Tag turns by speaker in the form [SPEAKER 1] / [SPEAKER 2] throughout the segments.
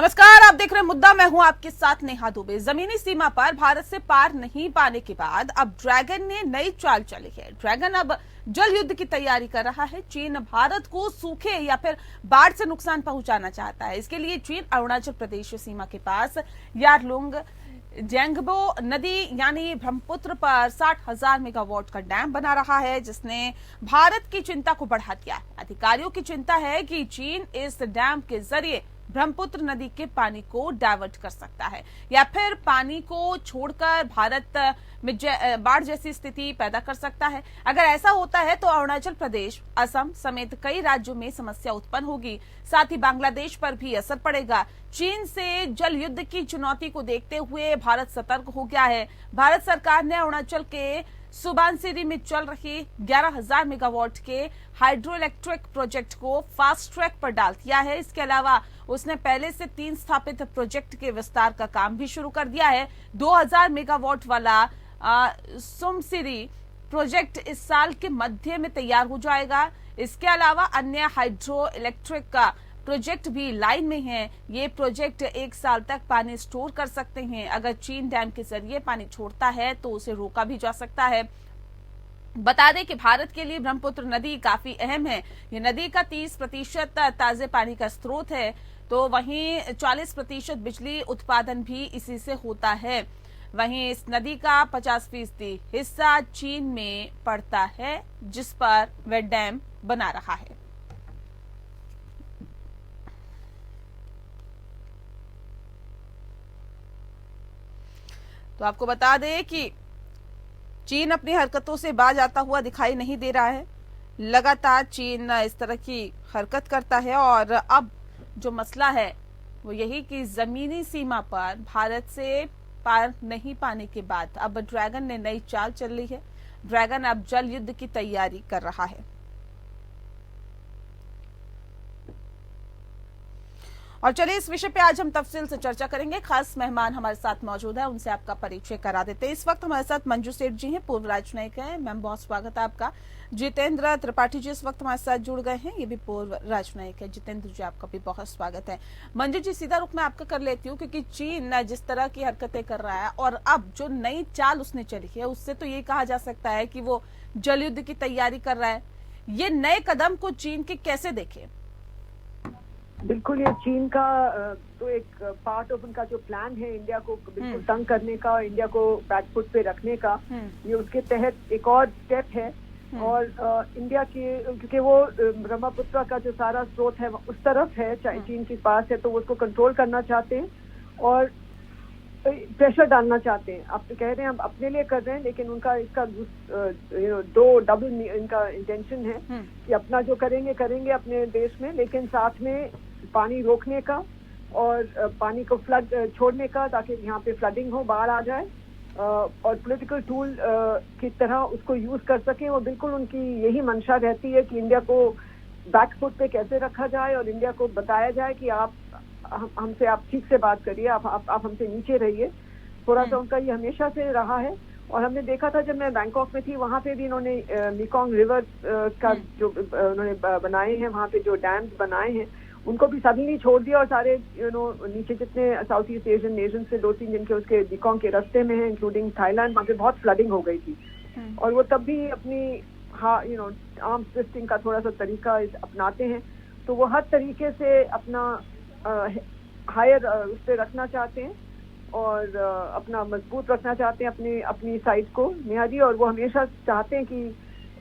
[SPEAKER 1] नमस्कार, आप देख रहे हैं मुद्दा। मैं हूं आपके साथ नेहा दुबे। जमीनी सीमा पर भारत से पार नहीं पाने के बाद अब ड्रैगन ने नई चाल चली है। ड्रैगन अब जल युद्ध की तैयारी कर रहा है। चीन भारत को सूखे या फिर बाढ़ से नुकसान पहुंचाना चाहता है। इसके लिए चीन अरुणाचल प्रदेश सीमा के पास यारलुंग जेंगबो नदी यानी ब्रह्मपुत्र पर 60,000 मेगावाट का डैम बना रहा है, जिसने भारत की चिंता को बढ़ा दिया है। अधिकारियों की चिंता है कि चीन इस डैम के जरिए ब्रह्मपुत्र नदी के पानी को डाइवर्ट कर सकता है या फिर पानी को छोड़कर भारत में बाढ़ जैसी स्थिति पैदा कर सकता है। अगर ऐसा होता है तो अरुणाचल प्रदेश, असम समेत कई राज्यों में समस्या उत्पन्न होगी। साथ ही बांग्लादेश पर भी असर पड़ेगा। चीन से जल युद्ध की चुनौती को देखते हुए भारत सतर्क हो गया है। भारत सरकार ने अरुणाचल के सुबानसिरी में चल रही 11,000 मेगावाट के हाइड्रो इलेक्ट्रिक प्रोजेक्ट को फास्ट ट्रैक पर डाल दिया है। इसके अलावा उसने पहले से 3 स्थापित प्रोजेक्ट के विस्तार का काम भी शुरू कर दिया है। 2,000 मेगावाट वाला सुमसिरी प्रोजेक्ट इस साल के मध्य में तैयार हो जाएगा। इसके अलावा अन्य हाइड्रो इलेक्ट्रिक का प्रोजेक्ट भी लाइन में है। ये प्रोजेक्ट 1 साल तक पानी स्टोर कर सकते हैं। अगर चीन डैम के जरिए पानी छोड़ता है तो उसे रोका भी जा सकता है। बता दें कि भारत के लिए ब्रह्मपुत्र नदी काफी अहम है। ये नदी का 30% ताजे पानी का स्रोत है, तो वहीं 40% बिजली उत्पादन भी इसी से होता है। वहीं इस नदी का 50% हिस्सा चीन में पड़ता है, जिस पर वह डैम बना रहा है। तो आपको बता दें कि चीन अपनी हरकतों से बाज आता हुआ दिखाई नहीं दे रहा है। लगातार चीन इस तरह की हरकत करता है और अब जो मसला है वो यही कि जमीनी सीमा पर भारत से पार नहीं पाने के बाद अब ड्रैगन ने नई चाल चल ली है। ड्रैगन अब जल युद्ध की तैयारी कर रहा है। और चलिए इस विषय पे आज हम तफसील से चर्चा करेंगे। खास मेहमान हमारे साथ मौजूद है, उनसे आपका परिचय करा देते हैं। इस वक्त हमारे साथ मंजू सेठ जी हैं, पूर्व राजनयिक हैं। मैम, बहुत स्वागत है आपका। जितेंद्र त्रिपाठी जी इस वक्त हमारे साथ जुड़ गए हैं, ये भी पूर्व राजनयिक है। जितेंद्र जी, आपका भी बहुत स्वागत है। मंजू जी, सीधा रुख मैं आपका कर लेती हूँ, क्योंकि चीन जिस तरह की हरकतें कर रहा है और अब जो नई चाल उसने चली है, उससे तो ये कहा जा सकता है कि वो जल युद्ध की तैयारी कर रहा है। ये नए कदम को चीन के कैसे देखे?
[SPEAKER 2] बिल्कुल, ये चीन का तो एक पार्ट ऑफ उनका जो प्लान है इंडिया को बिल्कुल तंग करने का, इंडिया को बैकफुट पे रखने का, ये उसके तहत एक और स्टेप है। और इंडिया के, क्योंकि वो ब्रह्मपुत्र का जो सारा स्रोत है उस तरफ है, चीन के पास है, तो वो उसको कंट्रोल करना चाहते हैं और प्रेशर डालना चाहते हैं। आप तो कह रहे हैं हम अपने लिए कर रहे हैं, लेकिन उनका इसका दो डबल इनका इंटेंशन है कि अपना जो करेंगे अपने देश में, लेकिन साथ में पानी रोकने का और पानी को फ्लड छोड़ने का, ताकि यहाँ पे फ्लडिंग हो, बाढ़ आ जाए और पॉलिटिकल टूल की तरह उसको यूज कर सकें। और बिल्कुल उनकी यही मंशा रहती है कि इंडिया को बैकफुट पे कैसे रखा जाए और इंडिया को बताया जाए कि आप हमसे आप ठीक से बात करिए, आप हमसे नीचे रहिए। थोड़ा सा उनका ये हमेशा से रहा है। और हमने देखा था जब मैं बैंकॉक में थी, वहाँ पे भी इन्होंने मेकोंग रिवर का जो उन्होंने बनाए हैं, वहाँ पे जो डैम्स बनाए हैं, उनको भी सडनली छोड़ दिया और सारे नीचे जितने साउथ ईस्ट एशियन नेशन से 2-3 जिनके उसके मेकोंग के रास्ते में हैं, इंक्लूडिंग थाईलैंड, वहाँ पे बहुत फ्लडिंग हो गई थी। और वो तब भी अपनी आर्म्स ट्विस्टिंग का थोड़ा सा तरीका अपनाते हैं। तो वो हर तरीके से अपना हायर उस पर रखना चाहते हैं और अपना मजबूत रखना चाहते हैं अपनी साइड को, नेहा जी। और वो हमेशा चाहते हैं कि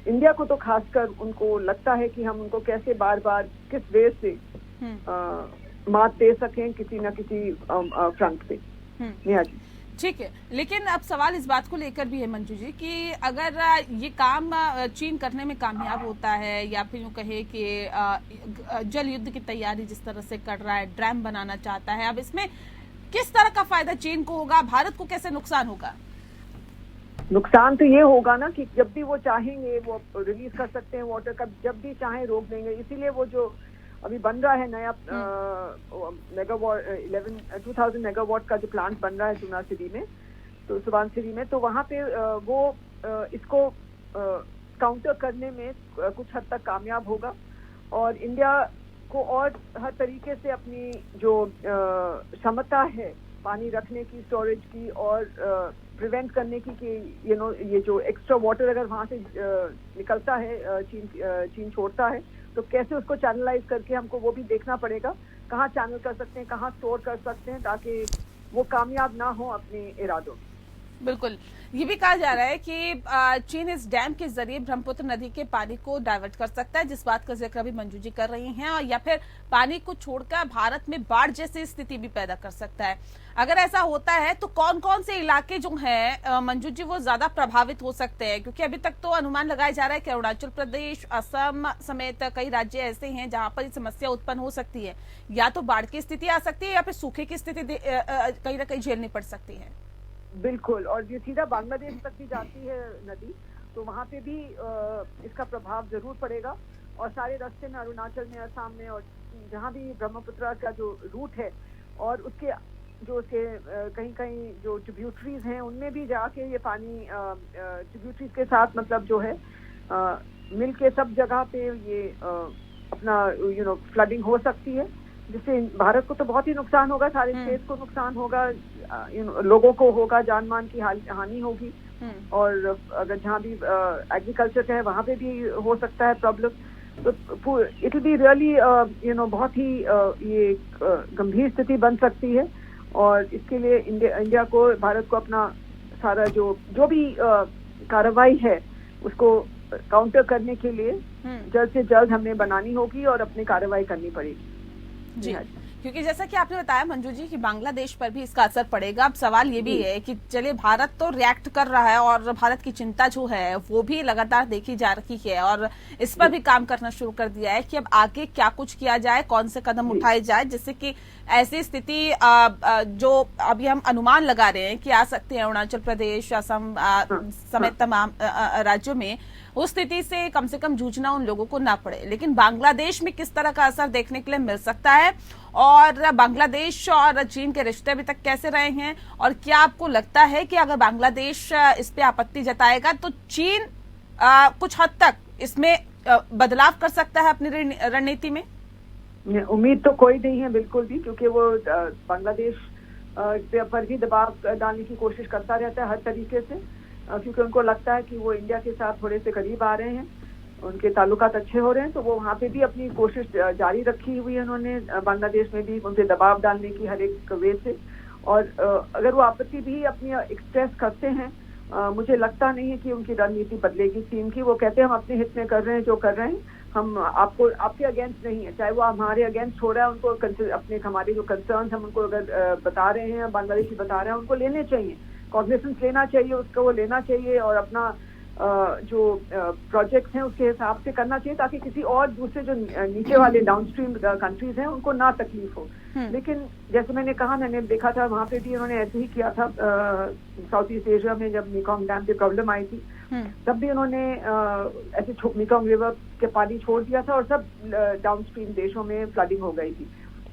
[SPEAKER 2] इंडिया को तो खासकर उनको लगता है कि हम उनको कैसे बार बार किस वे से मात दे सकें किसी न किसी फ्रंट पे, नेहा जी।
[SPEAKER 1] ठीक है, लेकिन अब सवाल इस बात को लेकर भी है मंजू जी कि अगर ये काम चीन करने में कामयाब होता है, या फिर यूँ कहे कि जल युद्ध की तैयारी जिस तरह से कर रहा है, डैम बनाना चाहता है, अब इसमें किस तरह का फायदा चीन को होगा, भारत को कैसे नुकसान होगा?
[SPEAKER 2] नुकसान तो ये होगा ना कि जब भी वो चाहेंगे वो रिलीज कर सकते हैं वाटर का, जब भी चाहे रोक देंगे। इसीलिए वो जो अभी बन रहा है नया मेगावाट 2000 मेगावाट का जो प्लांट बन रहा है सुनासिरी में, तो सुबानसिरी में, तो वहाँ पे वो इसको काउंटर करने में कुछ हद तक कामयाब होगा। और इंडिया को और हर तरीके से अपनी जो क्षमता है पानी रखने की, स्टोरेज की और प्रिवेंट करने की कि ये जो एक्स्ट्रा वाटर अगर वहाँ से निकलता है, चीन छोड़ता है, तो कैसे उसको चैनलाइज करके हमको वो भी देखना पड़ेगा, कहाँ चैनल कर सकते हैं, कहाँ स्टोर कर सकते हैं, ताकि वो कामयाब ना हो अपने इरादों में।
[SPEAKER 1] बिल्कुल, ये भी कहा जा रहा है कि चीन इस डैम के जरिए ब्रह्मपुत्र नदी के पानी को डाइवर्ट कर सकता है, जिस बात का जिक्र अभी मंजू जी कर रही हैं, और या फिर पानी को छोड़कर भारत में बाढ़ जैसी स्थिति भी पैदा कर सकता है। अगर ऐसा होता है तो कौन कौन से इलाके जो हैं मंजू जी वो ज्यादा प्रभावित हो सकते हैं? क्योंकि अभी तक तो अनुमान लगाया जा रहा है कि अरुणाचल प्रदेश, असम समेत कई राज्य ऐसे हैं जहां पर ये समस्या उत्पन्न हो सकती है, या तो बाढ़ की स्थिति आ सकती है या फिर सूखे की स्थिति कहीं ना कहीं झेलनी पड़ सकती है।
[SPEAKER 2] बिल्कुल, और ये सीधा बांग्लादेश तक भी जाती है नदी, तो वहाँ पे भी इसका प्रभाव जरूर पड़ेगा। और सारे रास्ते में, अरुणाचल में, असम में, और जहाँ भी ब्रह्मपुत्र का जो रूट है और उसके जो उसके कहीं कहीं जो ट्रिब्यूटरीज हैं उनमें भी जाके ये पानी ट्रिब्यूटरीज के साथ मतलब जो है मिल के सब जगह पे ये अपना फ्लडिंग हो सकती है, जिससे भारत को तो बहुत ही नुकसान होगा, सारे स्टेट को नुकसान होगा, लोगों को होगा, जान मान की हानि होगी। और अगर जहाँ भी एग्रीकल्चर है वहाँ पे भी हो सकता है प्रॉब्लम। तो इट विल बी रियली बहुत ही ये गंभीर स्थिति बन सकती है, और इसके लिए इंडिया को, भारत को अपना सारा जो भी कार्रवाई है उसको काउंटर करने के लिए जल्द से जल्द हमें बनानी होगी और अपनी कार्रवाई करनी पड़ेगी।
[SPEAKER 1] जी, क्योंकि जैसा कि आपने बताया मंजू जी कि बांग्लादेश पर भी इसका असर पड़ेगा। अब सवाल ये भी है कि चलिए भारत तो रिएक्ट कर रहा है और भारत की चिंता जो है वो भी लगातार देखी जा रही है और इस पर भी काम करना शुरू कर दिया है कि अब आगे क्या कुछ किया जाए, कौन से कदम उठाए जाए जिससे कि ऐसी स्थिति जो अभी हम अनुमान लगा रहे हैं कि आ सकती है अरुणाचल प्रदेश, असम समेत तमाम राज्यों में, उस स्थिति से कम जूझना उन लोगों को ना पड़े। लेकिन बांग्लादेश में किस तरह का असर देखने के लिए मिल सकता है, और बांग्लादेश और चीन के रिश्ते अभी तक कैसे रहे हैं, और क्या आपको लगता है कि अगर बांग्लादेश इस पे आपत्ति जताएगा तो चीन कुछ हद तक इसमें बदलाव कर सकता है अपनी रणनीति में?
[SPEAKER 2] उम्मीद तो कोई नहीं है बिल्कुल भी, क्योंकि वो बांग्लादेश पर भी दबाव डालने की कोशिश करता रहता है हर तरीके से, क्योंकि उनको लगता है कि वो इंडिया के साथ थोड़े से करीब आ रहे हैं, उनके ताल्लुकात अच्छे हो रहे हैं, तो वो वहाँ पे भी अपनी कोशिश जारी रखी हुई है उन्होंने, बांग्लादेश में भी उनसे दबाव डालने की हर एक वे से। और अगर वो आपत्ति भी अपनी एक्सप्रेस करते हैं, मुझे लगता नहीं है कि उनकी रणनीति बदलेगी चीन की। वो कहते हैं हम अपने हित में कर रहे हैं जो कर रहे हैं, हम आपके अगेंस्ट नहीं है, चाहे वो हमारे अगेंस्ट हो रहा है, उनको अपने हमारे जो कंसर्न्स हम उनको अगर बता रहे हैं, बांग्लादेशी बता रहे हैं, उनको लेने चाहिए, कॉग्निसेंस लेना चाहिए, उसको वो लेना चाहिए और अपना जो प्रोजेक्ट्स हैं उसके हिसाब से करना चाहिए, ताकि किसी और दूसरे जो नीचे वाले डाउनस्ट्रीम कंट्रीज हैं उनको ना तकलीफ हो। लेकिन जैसे मैंने कहा, मैंने देखा था वहाँ पे भी उन्होंने ऐसे ही किया था, साउथ ईस्ट एशिया में जब मेकॉन्ग डैम पे प्रॉब्लम आई थी तब भी उन्होंने ऐसे मेकॉन्ग रिवर के पानी छोड़ दिया था और सब डाउनस्ट्रीम देशों में फ्लडिंग हो गई थी,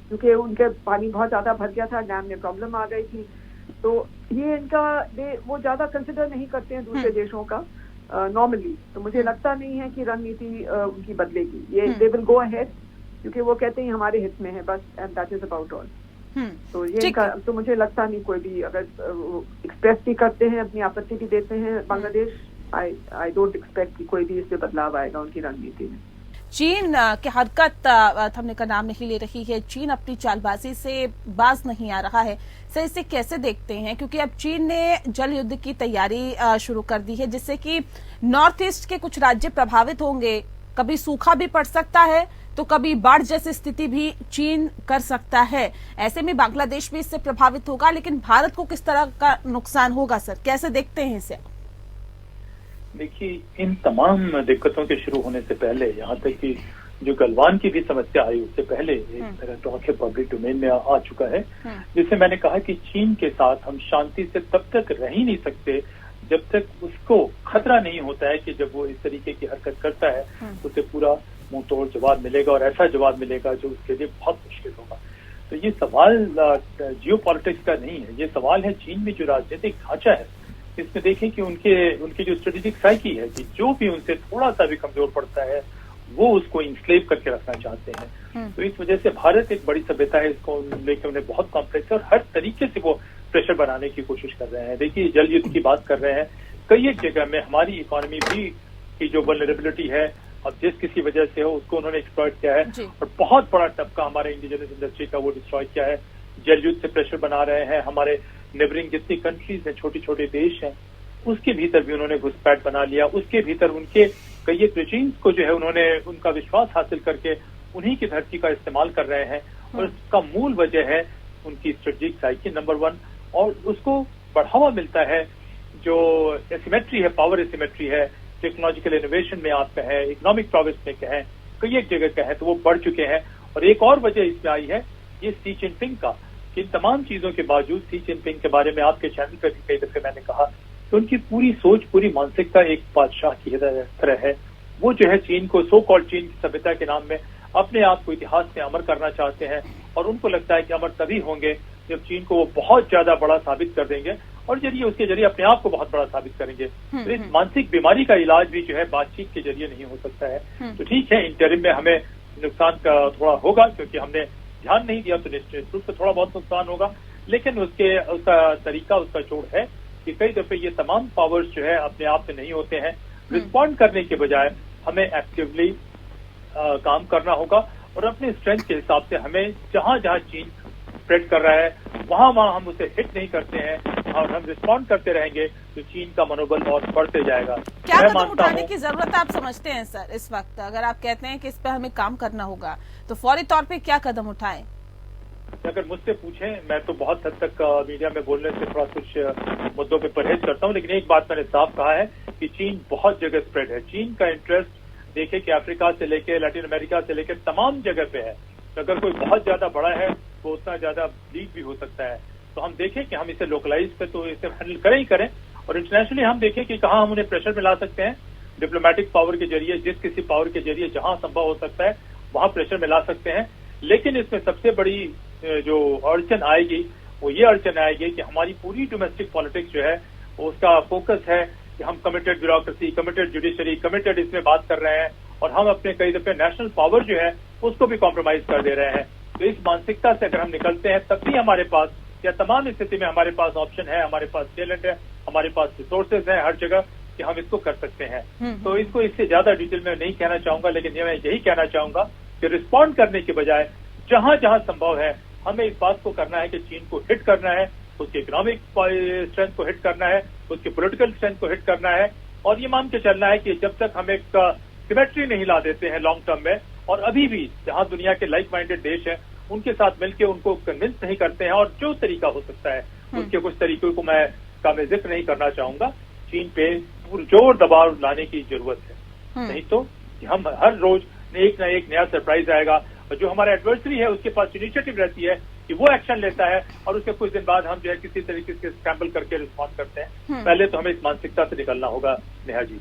[SPEAKER 2] क्योंकि उनके पानी बहुत ज्यादा भर गया था, डैम में प्रॉब्लम आ गई थी। तो ये इनका वो ज्यादा कंसिडर नहीं करते हैं दूसरे देशों का नॉर्मली, तो मुझे लगता नहीं है कि रणनीति उनकी बदलेगी, ये दे विल गो अहेड, क्योंकि वो कहते हैं हमारे हित में है बस, and that is about all. तो ये तो मुझे लगता नहीं कोई भी अगर एक्सप्रेस भी करते हैं, अपनी आपत्ति भी देते हैं बांग्लादेश, आई डोंट एक्सपेक्ट कि कोई भी इससे बदलाव आएगा उनकी रणनीति में।
[SPEAKER 1] चीन की हरकत थमने का नाम नहीं ले रही है, चीन अपनी चालबाजी से बाज नहीं आ रहा है, सर इसे कैसे देखते हैं? क्योंकि अब चीन ने जल युद्ध की तैयारी शुरू कर दी है, जिससे कि नॉर्थ ईस्ट के कुछ राज्य प्रभावित होंगे, कभी सूखा भी पड़ सकता है तो कभी बाढ़ जैसी स्थिति भी चीन कर सकता है। ऐसे में बांग्लादेश भी इससे प्रभावित होगा, लेकिन भारत को किस तरह का नुकसान होगा सर, कैसे देखते हैं इसे?
[SPEAKER 3] देखिए, इन तमाम दिक्कतों के शुरू होने से पहले, यहाँ तक कि जो गलवान की भी समस्या आई उससे पहले एक तरह टॉक है पब्लिक डोमेन में आ चुका है, जिससे मैंने कहा कि चीन के साथ हम शांति से तब तक रह ही नहीं सकते जब तक उसको खतरा नहीं होता है कि जब वो इस तरीके की हरकत करता है तो उसे पूरा मुंह तोड़ जवाब मिलेगा, और ऐसा जवाब मिलेगा जो उसके लिए बहुत मुश्किल होगा। तो ये सवाल जियो पॉलिटिक्स का नहीं है, ये सवाल है चीन में जो राजनीतिक ढांचा है, इसमें देखें कि उनके जो स्ट्रेटेजिक साइकी है कि जो भी उनसे थोड़ा सा भी कमजोर पड़ता है वो उसको इंस्लेव करके रखना चाहते हैं। तो इस वजह से भारत एक बड़ी सभ्यता है, इसको लेकर उन्हें बहुत कॉम्प्लेक्स है और हर तरीके से वो प्रेशर बनाने की कोशिश कर रहे हैं। देखिए, जल युद्ध की बात कर रहे हैं, कई एक जगह में हमारी इकोनॉमी भी की जो वल्नरेबिलिटी है, अब जिस किसी वजह से हो उसको उन्होंने एक्सप्लॉइट किया है और बहुत बड़ा तबका हमारे इंडिजिनस इंडस्ट्री का वो डिस्ट्रॉय किया है। जल युद्ध से प्रेशर बना रहे हैं, हमारे नेबरिंग जितनी कंट्रीज हैं, छोटे छोटे देश हैं, उसके भीतर भी उन्होंने घुसपैठ बना लिया। उसके भीतर उनके कई एक रेजिम्स को जो है उन्होंने उनका विश्वास हासिल करके उन्हीं की धरती का इस्तेमाल कर रहे हैं और इसका मूल वजह है उनकी स्ट्रेटेजिक साइकिल नंबर 1, और उसको बढ़ावा मिलता है जो एसिमेट्री है, पावर एसिमेट्री है, टेक्नोलॉजिकल इनोवेशन में आप कहें, इकोनॉमिक प्रोग्रेस में कहें, कई एक जगह कहें, तो वो बढ़ चुके हैं। और एक और वजह इसमें आई है ये सी जिनपिंग का। इन तमाम चीजों के बावजूद सी जिनपिंग के बारे में आपके चैनल पर भी कई दफे मैंने कहा कि उनकी पूरी सोच, पूरी मानसिकता एक बादशाह की तरह है। वो जो है चीन को, सो कॉल्ड चीन की सभ्यता के नाम में अपने आप को इतिहास में अमर करना चाहते हैं और उनको लगता है कि अमर तभी होंगे जब चीन को वो बहुत ज्यादा बड़ा साबित कर देंगे और उसके जरिए अपने आप को बहुत बड़ा साबित करेंगे। तो इस मानसिक बीमारी का इलाज भी जो है बातचीत के जरिए नहीं हो सकता है। तो ठीक है, इंटरिम में हमें नुकसान का थोड़ा होगा क्योंकि हमने ध्यान नहीं दिया, तो निश्चित रूप से थोड़ा बहुत नुकसान होगा, लेकिन उसका तरीका, उसका जोड़ है कि कई दफे ये तमाम पावर्स जो है अपने आप में नहीं होते हैं। रिस्पॉन्ड करने के बजाय हमें एक्टिवली काम करना होगा और अपने स्ट्रेंथ के हिसाब से हमें जहां जहां चीन स्प्रेड कर रहा है वहां हम उसे हिट नहीं करते हैं और हम रिस्पॉन्ड करते रहेंगे तो चीन का मनोबल और बढ़ते जाएगा।
[SPEAKER 1] क्या कदम उठाने की जरूरत आप समझते हैं सर इस वक्त? अगर आप कहते हैं कि इस पर हमें काम करना होगा तो फौरी तौर पे क्या कदम उठाएं?
[SPEAKER 3] अगर मुझसे पूछें, मैं तो बहुत हद तक मीडिया में बोलने से थोड़ा कुछ मुद्दों पे परहेज करता हूं, लेकिन एक बात मैंने साफ कहा है कि चीन बहुत जगह स्प्रेड है। चीन का इंटरेस्ट देखे कि अफ्रीका से लेके लैटिन अमेरिका से लेके तमाम जगह पे है। तो अगर कोई बहुत ज्यादा बड़ा है तो उतना ज्यादा लीड भी हो सकता है। तो हम देखें कि हम इसे लोकलाइज पे तो इसे हैंडल करें ही करें, और इंटरनेशनली हम देखें कि कहाँ हम उन्हें प्रेशर में ला सकते हैं। डिप्लोमेटिक पावर के जरिए, जिस किसी पावर के जरिए जहां संभव हो सकता है वहां प्रेशर में ला सकते हैं। लेकिन इसमें सबसे बड़ी जो अड़चन आएगी वो ये अड़चन आएगी कि हमारी पूरी डोमेस्टिक पॉलिटिक्स जो है उसका फोकस है कि हम committed bureaucracy, committed judiciary, committed इसमें बात कर रहे हैं और हम अपने कई दफे नेशनल पावर जो है उसको भी कॉम्प्रोमाइज कर दे रहे हैं। तो इस मानसिकता से अगर हम निकलते हैं तब भी हमारे पास, या तमाम स्थिति में हमारे पास ऑप्शन है, हमारे पास टैलेंट है, हमारे पास रिसोर्सेज है हर जगह कि हम इसको कर सकते हैं। तो इसको इससे ज्यादा डिटेल में नहीं कहना चाहूंगा, लेकिन मैं यही कहना चाहूंगा कि रिस्पॉन्ड करने के बजाय जहां जहां संभव है हमें इस बात को करना है कि चीन को हिट करना है, उसके इकोनॉमिक स्ट्रेंथ को हिट करना है, उसके पॉलिटिकल स्ट्रेंथ को हिट करना है, और ये मान के चलना है कि जब तक हम एक सिमेट्री नहीं ला देते हैं लॉन्ग टर्म में, और अभी भी जहां दुनिया के लाइक माइंडेड देश हैं उनके साथ मिलकर उनको कन्विंस नहीं करते हैं, और जो तरीका हो सकता है उसके कुछ तरीकों को मैं जिक्र नहीं करना चाहूंगा, चीन पे जोर दबाव लाने की जरूरत है। नहीं तो हम हर रोज एक न एक नया सरप्राइज आएगा, और जो हमारा एडवर्सरी है उसके पास इनिशिएटिव रहती है कि वो एक्शन लेता है और उसके कुछ दिन बाद हम जो है किसी तरीके से स्क्रैम्बल करके रिस्पॉन्ड करते हैं। पहले तो हमें इस मानसिकता से निकलना होगा। नेहा जी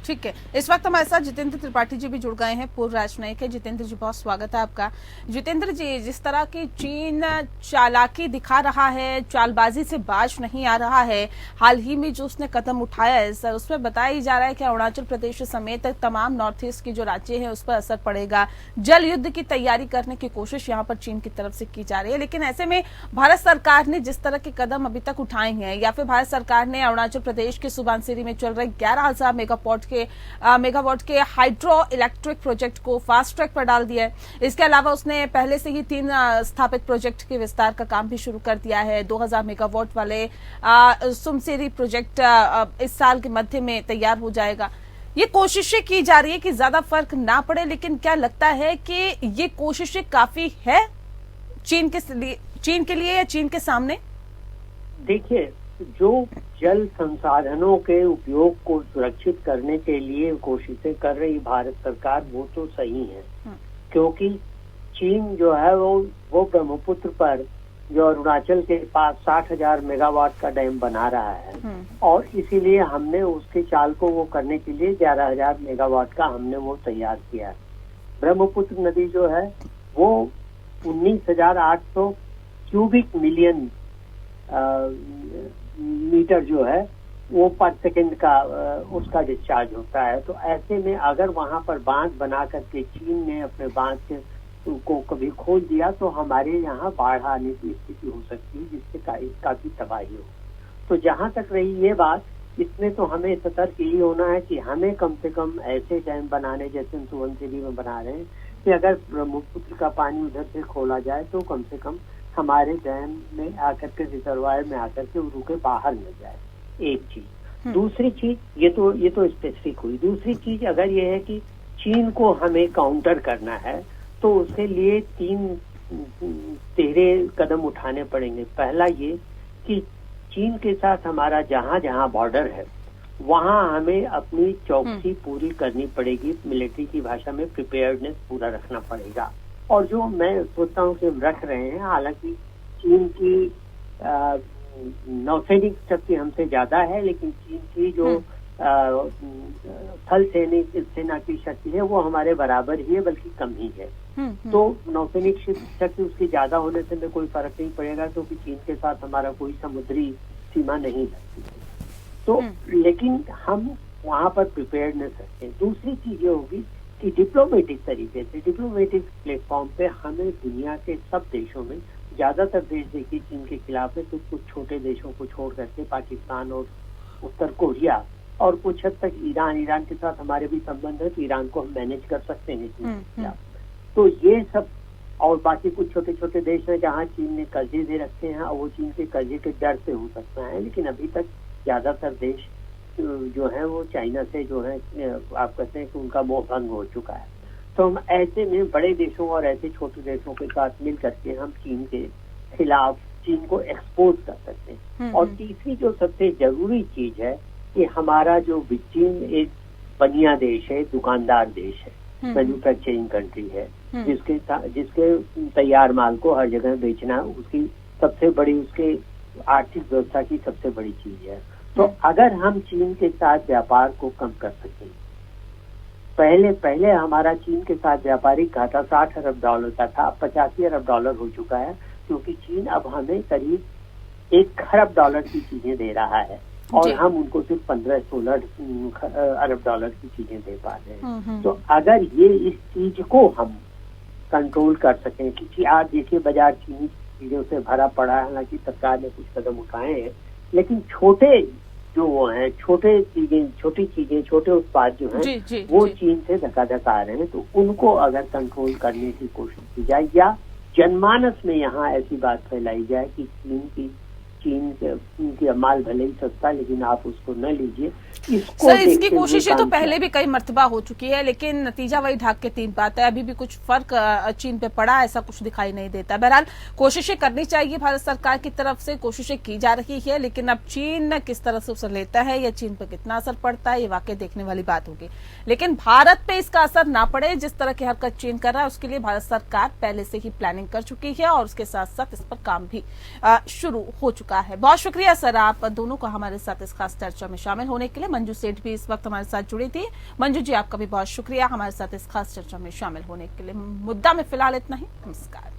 [SPEAKER 1] ठीक है। इस वक्त हमारे साथ जितेंद्र त्रिपाठी जी भी जुड़ गए हैं, पूर्व राजनयिक है। जितेंद्र जी, बहुत स्वागत है आपका। जितेंद्र जी, जिस तरह की चीन चालाकी दिखा रहा है, चालबाजी से बाज नहीं आ रहा है, हाल ही में जो उसने कदम उठाया है सर, उसमें बताया जा रहा है कि अरुणाचल प्रदेश समेत तमाम नॉर्थ ईस्ट के जो राज्य हैं उस पर असर पड़ेगा। जल युद्ध की तैयारी करने की कोशिश यहाँ पर चीन की तरफ से की जा रही है, लेकिन ऐसे में भारत सरकार ने जिस तरह के कदम अभी तक उठाए हैं, या फिर भारत सरकार ने अरुणाचल प्रदेश के सुबानसिरी में चल रहे 11,000 मेगावाट के हाइड्रो इलेक्ट्रिक प्रोजेक्ट को फास्ट ट्रैक पर डाल दिया है। इसके अलावा उसने पहले से ही 3 स्थापित प्रोजेक्ट के विस्तार का काम भी शुरू कर दिया है। 2,000 मेगावाट वाले सुमसेरी प्रोजेक्ट इस साल के मध्य में तैयार हो जाएगा। ये कोशिशें की जा रही है कि ज्यादा फर्क ना पड़े, लेकिन क्या लगता है कि ये कोशिशें काफी है चीन के लिए या चीन के सामने?
[SPEAKER 4] देखिए, जो जल संसाधनों के उपयोग को सुरक्षित करने के लिए कोशिशें कर रही भारत सरकार, वो तो सही है, क्योंकि चीन जो है वो ब्रह्मपुत्र पर जो अरुणाचल के पास 60,000 मेगावाट का डैम बना रहा है, और इसीलिए हमने उसके चाल को वो करने के लिए 11,000 मेगावाट का हमने वो तैयार किया। ब्रह्मपुत्र नदी जो है वो 19,800 क्यूबिक मिलियन मीटर जो है वो पर सेकंड का उसका डिस्चार्ज होता है। तो ऐसे में अगर वहां पर बांध बना करके चीन ने अपने बांध को कभी खोल दिया तो हमारे यहाँ बाढ़ आने की स्थिति हो सकती है, जिससे काफी तबाही हो। तो जहां तक रही ये बात, इसमें तो हमें सतर्क यही होना है कि हमें कम से कम ऐसे डैम बनाने जैसे हम सुबनसिरी में बना रहे हैं कि अगर ब्रह्मपुत्र का पानी उधर से खोला जाए तो कम से कम हमारे डैम में आकर के, रिजर्वायर में आकर के रुके बाहर न जाए, एक चीज। दूसरी चीज, ये तो स्पेसिफिक हुई। दूसरी चीज अगर ये है कि चीन को हमें काउंटर करना है तो उसके लिए 3 तेरे कदम उठाने पड़ेंगे। पहला ये कि चीन के साथ हमारा जहां जहां बॉर्डर है वहां हमें अपनी चौकसी पूरी करनी पड़ेगी, मिलिट्री की भाषा में प्रिपेयर्डनेस पूरा रखना पड़ेगा। और जो मैं सोचता हूँ कि हम रख रहे हैं, हालांकि चीन की नौसैनिक शक्ति हमसे ज्यादा है, लेकिन चीन की जो थल सेना की शक्ति है वो हमारे बराबर ही है, बल्कि कम ही है। तो नौसैनिक शक्ति उसकी ज्यादा होने से हमें कोई फर्क नहीं पड़ेगा, क्योंकि चीन के साथ हमारा कोई समुद्री सीमा नहीं लगती है। तो लेकिन हम वहां पर प्रिपेयर्डनेस रखें। दूसरी चीज ये होगी कि डिप्लोमेटिक तरीके से, डिप्लोमेटिक प्लेटफॉर्म पे हमें दुनिया के सब देशों में, ज्यादातर देश देखिए चीन के खिलाफ है, तो कुछ छोटे देशों को छोड़ करके पाकिस्तान और उत्तर कोरिया और कुछ हद तक ईरान के साथ हमारे भी संबंध है, तो ईरान को हम मैनेज कर सकते हैं चीन के खिलाफ। तो ये सब, और बाकी कुछ छोटे छोटे देश हैं जहाँ चीन ने कर्जे दे रखे हैं, और वो चीन के कर्जे के डर से हो सकता है, लेकिन अभी तक ज्यादातर देश जो है वो चाइना से जो है आप कहते हैं कि उनका मोह भंग हो चुका है। तो हम ऐसे में बड़े देशों और ऐसे छोटे देशों के साथ मिल करके हम चीन के खिलाफ चीन को एक्सपोज कर सकते हैं। और तीसरी जो सबसे जरूरी चीज है कि हमारा जो चीन एक बनिया देश है, दुकानदार देश है, मैन्युफैक्चरिंग कंट्री है, जिसके तैयार माल को हर जगह बेचना उसकी सबसे बड़ी, उसके आर्थिक व्यवस्था की सबसे बड़ी चीज है। तो अगर हम चीन के साथ व्यापार को कम कर सकें, पहले हमारा चीन के साथ व्यापारिक घाटा $60 अरब का था, अब $85 अरब हो चुका है, क्योंकि चीन अब हमें करीब $1 खरब की चीजें दे रहा है और हम उनको सिर्फ 15-16 अरब की चीजें दे पा रहे हैं। तो अगर ये इस चीज को हम कंट्रोल कर सकें, क्योंकि आज देखिए बाजार चीनी चीजों से भरा पड़ा है, हालांकि सरकार ने कुछ कदम उठाए हैं, लेकिन छोटे जो वो हैं, छोटी चीजें, छोटे उत्पाद जो हैं वो चीन से धकाधक आ रहे हैं। तो उनको अगर कंट्रोल करने की कोशिश की जाए, या जनमानस में यहाँ ऐसी बात फैलाई जाए कि चीन की माल भले ही सस्ता, लेकिन आप उसको न लीजिए।
[SPEAKER 1] इसकी कोशिशें तो पहले भी कई मर्तबा हो चुकी है, लेकिन नतीजा वही ढाक के 3 पाता है। अभी भी कुछ फर्क चीन पे पड़ा, ऐसा कुछ दिखाई नहीं देता। बहरहाल कोशिशें करनी चाहिए, भारत सरकार की तरफ से कोशिशें की जा रही है, लेकिन अब चीन किस तरह से उसे लेता है या चीन पे कितना असर पड़ता है, ये वाकई देखने वाली बात होगी। लेकिन भारत पे इसका असर ना पड़े, जिस तरह की हरकत चीन कर रहा है, उसके लिए भारत सरकार पहले से ही प्लानिंग कर चुकी है और उसके साथ साथ इस पर काम भी शुरू हो चुका है। बहुत शुक्रिया सर आप दोनों का हमारे साथ इस खास चर्चा में शामिल होने के लिए। मंजू सेठ भी इस वक्त हमारे साथ जुड़ी थी। मंजू जी, आपका भी बहुत शुक्रिया हमारे साथ इस खास चर्चा में शामिल होने के लिए। मुद्दा में फिलहाल इतना ही। नमस्कार।